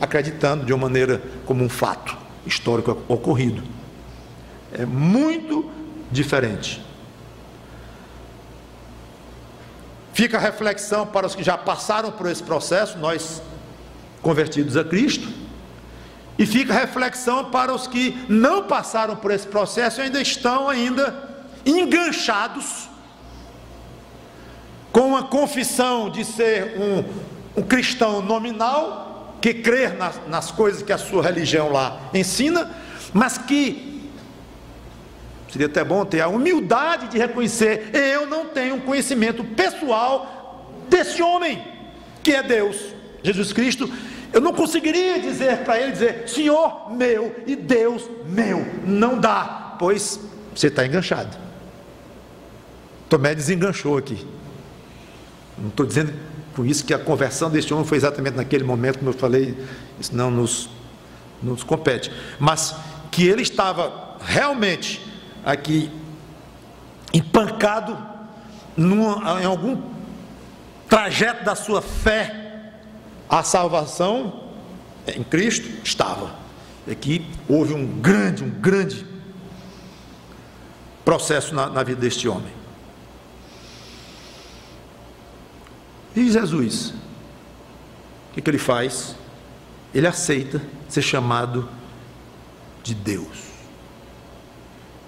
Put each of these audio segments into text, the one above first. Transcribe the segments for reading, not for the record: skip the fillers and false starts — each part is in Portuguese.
acreditando de uma maneira como um fato histórico ocorrido. É muito diferente. Fica a reflexão para os que já passaram por esse processo, nós convertidos a Cristo, e fica a reflexão para os que não passaram por esse processo e ainda estão enganchados com uma confissão de ser um cristão nominal, que crê nas coisas que a sua religião lá ensina, mas que seria até bom ter a humildade de reconhecer: eu não tenho um conhecimento pessoal desse homem, que é Deus, Jesus Cristo. Eu não conseguiria dizer para ele, Senhor meu e Deus meu. Não dá, pois você está enganchado. Tomé desenganchou aqui. Não estou dizendo com isso que a conversão deste homem foi exatamente naquele momento, como eu falei, isso não nos compete, mas que ele estava realmente aqui empancado em algum trajeto da sua fé à salvação em Cristo, estava. Aqui houve um grande processo na vida deste homem. E Jesus, o que ele faz? Ele aceita ser chamado de Deus,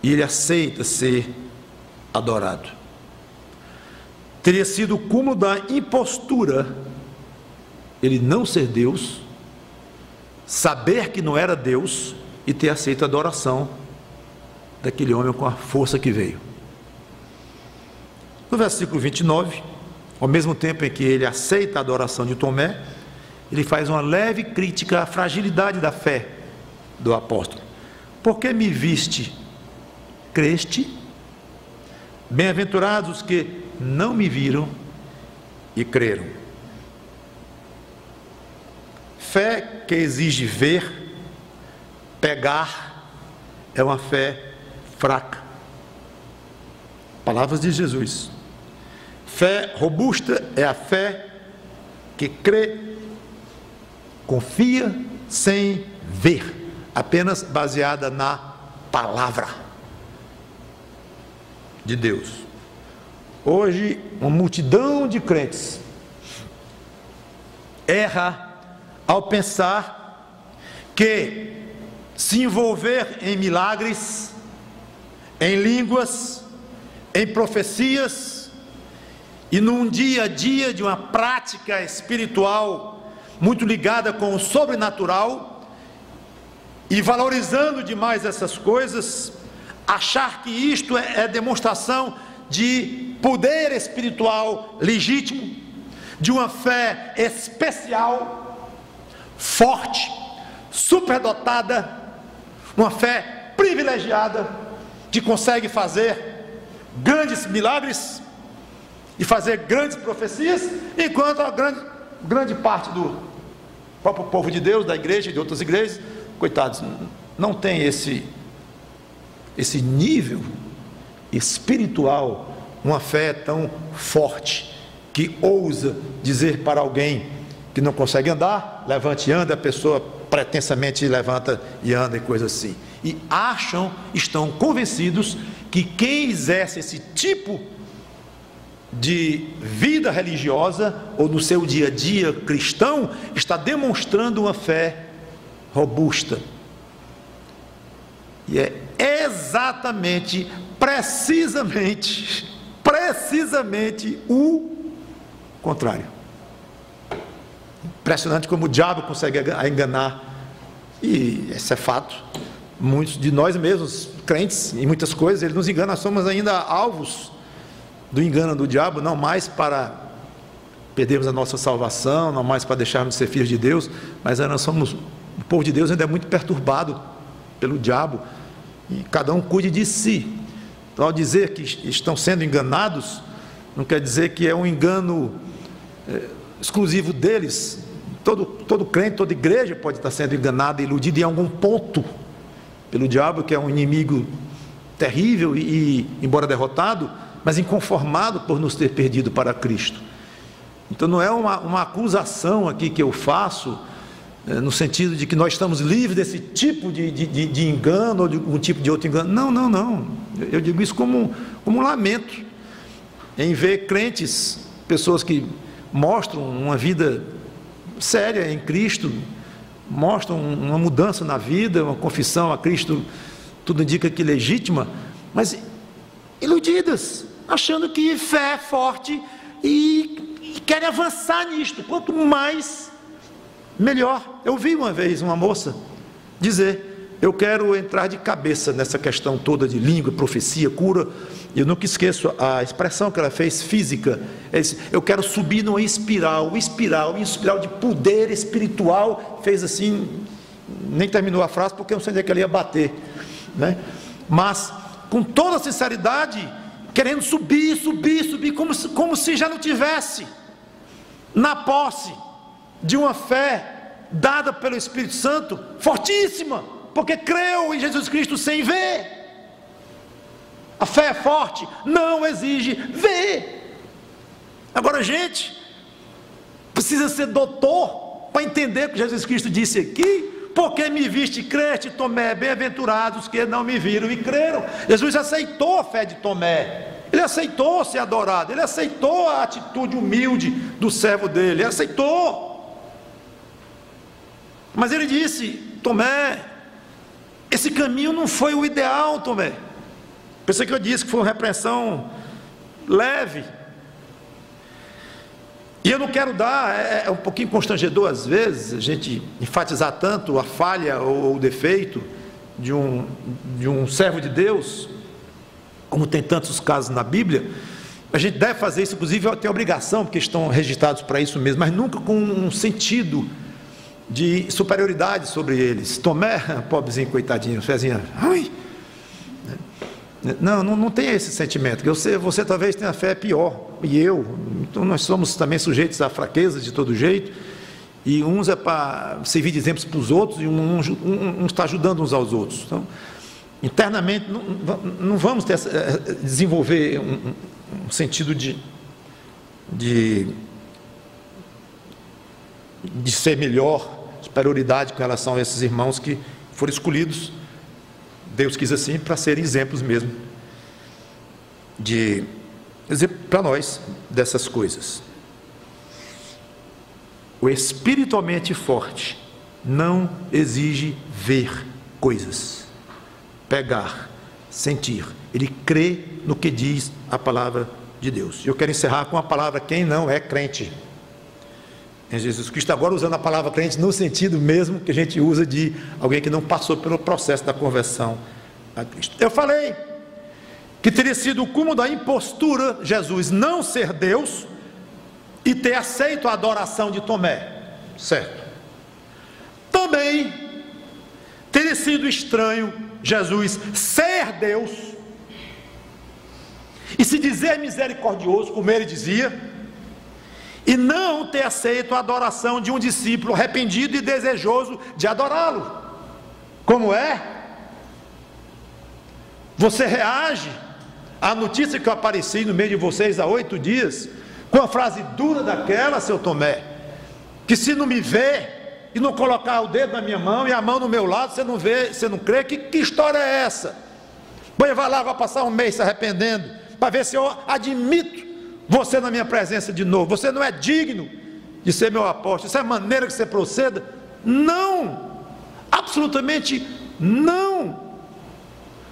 e ele aceita ser adorado. Teria sido o cúmulo da impostura ele não ser Deus, saber que não era Deus e ter aceito a adoração daquele homem com a força que veio. No versículo 29, ao mesmo tempo em que ele aceita a adoração de Tomé, ele faz uma leve crítica à fragilidade da fé do apóstolo. Porque me viste, creste? Bem-aventurados os que não me viram e creram. Fé que exige ver, pegar, é uma fé fraca. Palavras de Jesus. Fé robusta é a fé que crê, confia sem ver, apenas baseada na palavra de Deus. Hoje, uma multidão de crentes erra ao pensar que se envolver em milagres, em línguas, em profecias e num dia a dia de uma prática espiritual muito ligada com o sobrenatural, e valorizando demais essas coisas, achar que isto é demonstração de poder espiritual legítimo, de uma fé especial, forte, superdotada, uma fé privilegiada, que consegue fazer grandes milagres e fazer grandes profecias, enquanto a grande parte do próprio povo de Deus, da igreja e de outras igrejas, coitados, não tem esse nível espiritual, uma fé tão forte, que ousa dizer para alguém que não consegue andar, levante e anda, a pessoa pretensamente levanta e anda e coisa assim. E estão convencidos que quem exerce esse tipo de vida religiosa, ou no seu dia a dia cristão, está demonstrando uma fé robusta. E é exatamente, precisamente o contrário. Impressionante como o diabo consegue enganar, e esse é fato. Muitos de nós mesmos, crentes, em muitas coisas, ele nos engana, nós somos ainda alvos do engano do diabo, não mais para perdermos a nossa salvação, não mais para deixarmos de ser filhos de Deus, mas nós somos, o povo de Deus ainda é muito perturbado pelo diabo, e cada um cuide de si. Então, ao dizer que estão sendo enganados, não quer dizer que é um engano exclusivo deles. Todo crente, toda igreja pode estar sendo enganada, iludida em algum ponto pelo diabo, que é um inimigo terrível e embora derrotado, mas inconformado por nos ter perdido para Cristo. Então não é uma acusação aqui que eu faço no sentido de que nós estamos livres desse tipo de engano ou de um tipo de outro engano. Não. Eu digo isso como um lamento em ver crentes, pessoas que mostram uma vida séria em Cristo, mostram uma mudança na vida, uma confissão a Cristo, tudo indica que legítima, mas iludidas, achando que fé é forte e querem avançar nisto, quanto mais, melhor. Eu vi uma vez uma moça dizer: eu quero entrar de cabeça nessa questão toda de língua, profecia, cura. Eu nunca esqueço a expressão que ela fez, física. Ela disse: eu quero subir numa espiral de poder espiritual. Fez assim, nem terminou a frase porque eu não sei onde é que ela ia bater, né? Mas com toda sinceridade, querendo subir, como se já não tivesse na posse de uma fé dada pelo Espírito Santo, fortíssima, porque creu em Jesus Cristo sem ver. A fé é forte, não exige ver. Agora, gente, precisa ser doutor para entender o que Jesus Cristo disse aqui. Porque me viste e creste, Tomé, bem-aventurados que não me viram e creram. Jesus aceitou a fé de Tomé, ele aceitou ser adorado, ele aceitou a atitude humilde do servo dele, ele aceitou. Mas ele disse: Tomé, esse caminho não foi o ideal, Tomé. Pensei que eu disse que foi uma repreensão leve. E eu não quero dar, é um pouquinho constrangedor às vezes, a gente enfatizar tanto a falha ou o defeito de um servo de Deus, como tem tantos casos na Bíblia. A gente deve fazer isso, inclusive tem obrigação, porque estão registrados para isso mesmo, mas nunca com um sentido de superioridade sobre eles. Tomé, pobrezinho, coitadinho, fezinha, ai. Não tem esse sentimento. Você talvez tenha fé pior, e eu. Então nós somos também sujeitos a fraquezas de todo jeito, e uns é para servir de exemplos para os outros, e um está ajudando uns aos outros. Então, internamente, não vamos desenvolver um sentido de ser melhor, superioridade com relação a esses irmãos que foram escolhidos. Deus quis assim para serem exemplos mesmo para nós dessas coisas. O espiritualmente forte não exige ver coisas, pegar, sentir. Ele crê no que diz a palavra de Deus. Eu quero encerrar com a palavra: quem não é crente em Jesus Cristo, agora usando a palavra crente no sentido mesmo que a gente usa de alguém que não passou pelo processo da conversão a Cristo. Eu falei que teria sido o cúmulo da impostura Jesus não ser Deus e ter aceito a adoração de Tomé, certo? Também teria sido estranho Jesus ser Deus e se dizer misericordioso, como ele dizia, e não ter aceito a adoração de um discípulo arrependido e desejoso de adorá-lo. Como é? Você reage à notícia que eu apareci no meio de vocês há 8 dias, com a frase dura daquela, seu Tomé, que se não me ver e não colocar o dedo na minha mão e a mão no meu lado, você não vê, você não crê? Que história é essa? Pois vai lá, vai passar um mês se arrependendo, para ver se eu admito você na minha presença de novo. Você não é digno de ser meu apóstolo. Isso é a maneira que você proceda? Não, absolutamente não.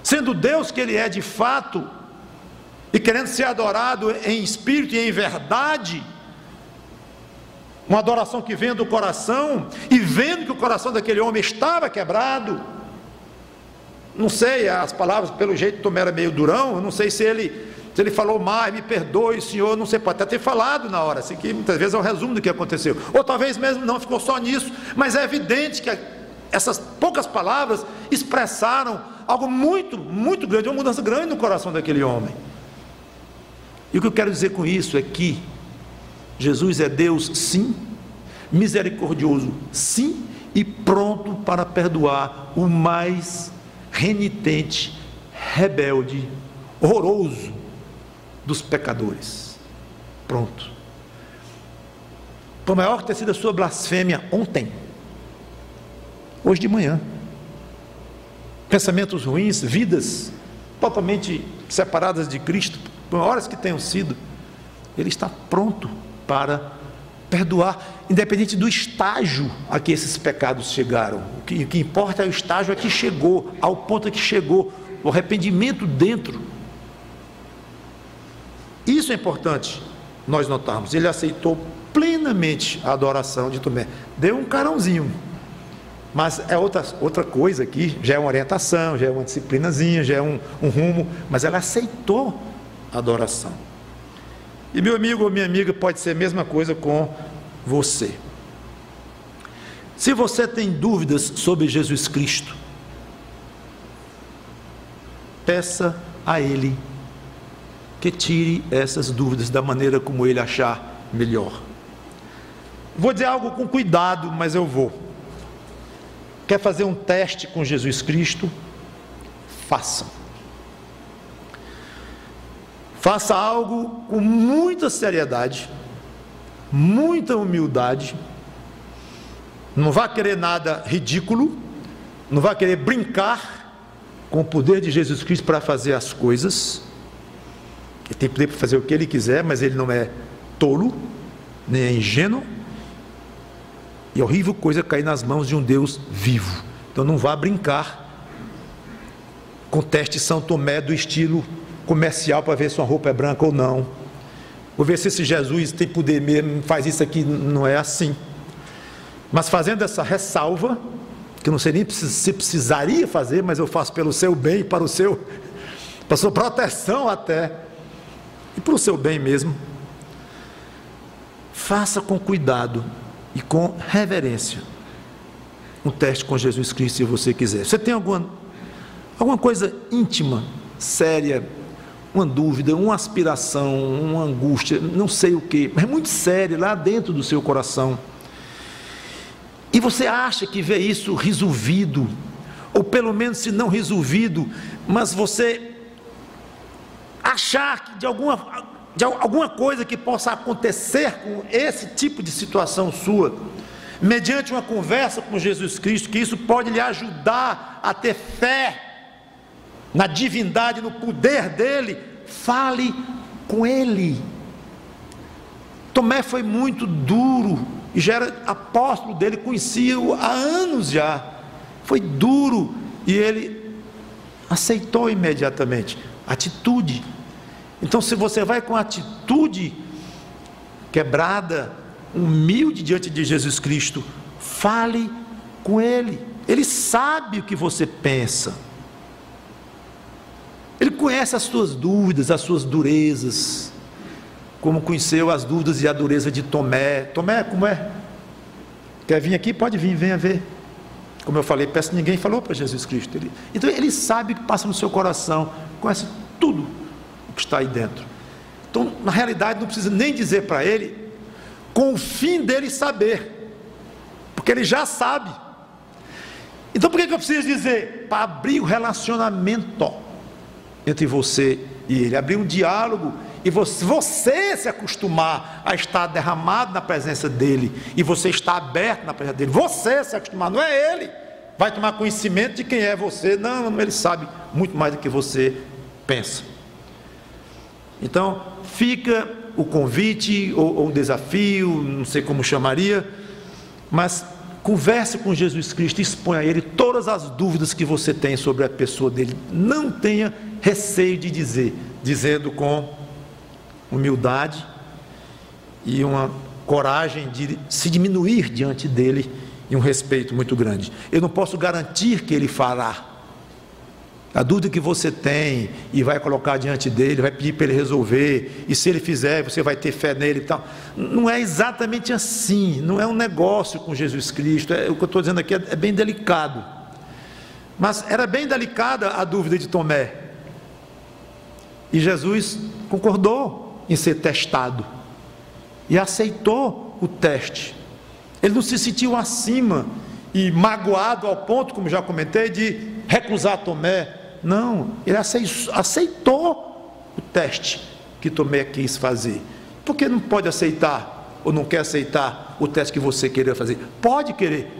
Sendo Deus que Ele é de fato, e querendo ser adorado em espírito e em verdade, uma adoração que vem do coração, e vendo que o coração daquele homem estava quebrado. Não sei, as palavras, pelo jeito Tomé era meio durão, eu não sei se ele falou mais, me perdoe, Senhor, não sei, pode até ter falado na hora, assim, que muitas vezes é o resumo do que aconteceu, ou talvez mesmo não, ficou só nisso, mas é evidente que essas poucas palavras expressaram algo muito, muito grande, uma mudança grande no coração daquele homem. E o que eu quero dizer com isso é que Jesus é Deus, sim, misericordioso, sim, e pronto para perdoar o mais renitente, rebelde, horroroso dos pecadores. Pronto. Por maior que tenha sido a sua blasfêmia ontem, hoje de manhã. Pensamentos ruins, vidas totalmente separadas de Cristo, por horas que tenham sido, Ele está pronto para perdoar, independente do estágio a que esses pecados chegaram. O que importa é o estágio a que chegou, ao ponto a que chegou, o arrependimento dentro. Isso é importante nós notarmos. Ele aceitou plenamente a adoração de Tomé. Deu um carãozinho, mas é outra coisa aqui, já é uma orientação, já é uma disciplinazinha, já é um rumo, mas ela aceitou a adoração. E meu amigo ou minha amiga, pode ser a mesma coisa com você. Se você tem dúvidas sobre Jesus Cristo, peça a Ele que tire essas dúvidas da maneira como Ele achar melhor. Vou dizer algo com cuidado, mas eu vou. Quer fazer um teste com Jesus Cristo? Faça. Faça algo com muita seriedade, muita humildade. Não vá querer nada ridículo, não vá querer brincar com o poder de Jesus Cristo para fazer as coisas. Ele tem poder para fazer o que Ele quiser, mas Ele não é tolo, nem é ingênuo. E é horrível coisa cair nas mãos de um Deus vivo. Então não vá brincar com teste São Tomé do estilo comercial para ver se uma roupa é branca ou não. Vou ver se esse Jesus tem poder mesmo, faz isso aqui. Não é assim. Mas fazendo essa ressalva, que eu não sei nem se precisaria fazer, mas eu faço pelo seu bem, para a sua proteção até, e para o seu bem mesmo. Faça com cuidado e com reverência um teste com Jesus Cristo, se você quiser. Você tem alguma coisa íntima, séria, uma dúvida, uma aspiração, uma angústia, não sei o que, mas muito séria lá dentro do seu coração, e você acha que vê isso resolvido, ou pelo menos se não resolvido, mas você achar que de alguma coisa que possa acontecer com esse tipo de situação sua, mediante uma conversa com Jesus Cristo, que isso pode lhe ajudar a ter fé na divindade, no poder dele, fale com ele. Tomé foi muito duro, e já era apóstolo dele, conhecia-o há anos já, foi duro, e ele aceitou imediatamente. Atitude. Então, se você vai com atitude quebrada, humilde diante de Jesus Cristo, fale com Ele. Ele sabe o que você pensa. Ele conhece as suas dúvidas, as suas durezas, como conheceu as dúvidas e a dureza de Tomé. Tomé, como é? Quer vir aqui? Pode vir, venha ver. Como eu falei, peço, ninguém falou para Jesus Cristo. Então, ele sabe o que passa no seu coração, conhece tudo o que está aí dentro. Então, na realidade, não precisa nem dizer para ele, com o fim dele saber, porque ele já sabe. Então, por que eu preciso dizer? Para abrir o relacionamento entre você e ele, abrir um diálogo, e você se acostumar a estar derramado na presença dele, e você estar aberto na presença dele, você se acostumar, não é ele, vai tomar conhecimento de quem é você, não, ele sabe muito mais do que você pensa. Então, fica o convite, ou o desafio, não sei como chamaria, mas converse com Jesus Cristo, exponha a Ele todas as dúvidas que você tem sobre a pessoa dele, não tenha receio de dizer, dizendo com humildade e uma coragem de se diminuir diante dele, e um respeito muito grande. Eu não posso garantir que ele fará. A dúvida que você tem e vai colocar diante dele, vai pedir para ele resolver, e se ele fizer, você vai ter fé nele e tal. Não é exatamente assim, não é um negócio com Jesus Cristo. O que eu estou dizendo aqui é bem delicado. Mas era bem delicada a dúvida de Tomé, e Jesus concordou em ser testado, e aceitou o teste. Ele não se sentiu acima e magoado ao ponto, como já comentei, de recusar Tomé. Não, ele aceitou o teste que Tomé quis fazer. Por que não pode aceitar, ou não quer aceitar o teste que você queria fazer? Pode querer,